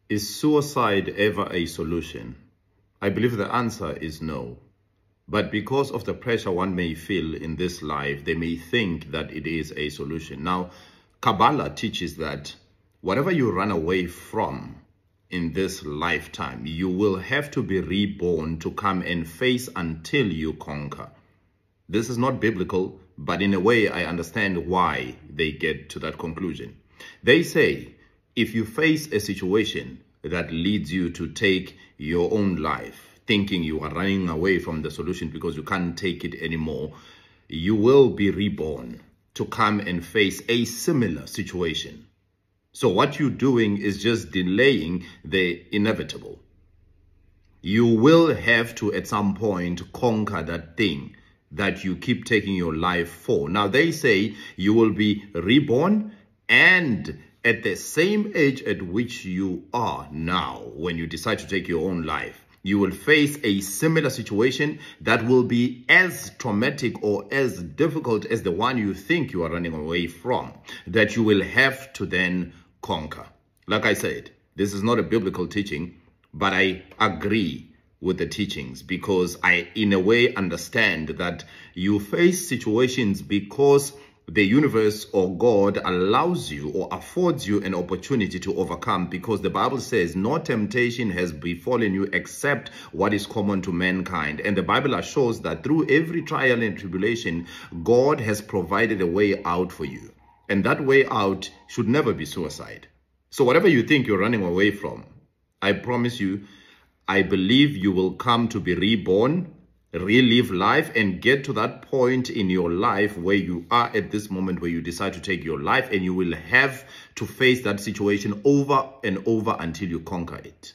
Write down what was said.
Is suicide ever a solution? I believe the answer is no. But because of the pressure one may feel in this life, they may think that it is a solution. Now, Kabbalah teaches that whatever you run away from in this lifetime, you will have to be reborn to come and face until you conquer. This is not biblical, but in a way, I understand why they get to that conclusion. They say, if you face a situation that leads you to take your own life, thinking you are running away from the solution because you can't take it anymore, you will be reborn to come and face a similar situation. So what you're doing is just delaying the inevitable. You will have to, at some point, conquer that thing that you keep taking your life for. Now, they say you will be reborn and at the same age at which you are now, when you decide to take your own life, you will face a similar situation that will be as traumatic or as difficult as the one you think you are running away from, that you will have to then conquer. Like I said, this is not a biblical teaching, but I agree with the teachings because I, in a way, understand that you face situations because the universe or God allows you or affords you an opportunity to overcome, because the Bible says no temptation has befallen you except what is common to mankind. And the Bible assures that through every trial and tribulation, God has provided a way out for you. And that way out should never be suicide. So whatever you think you're running away from, I promise you, I believe you will come to be reborn, relive life, and get to that point in your life where you are at this moment where you decide to take your life, and you will have to face that situation over and over until you conquer it.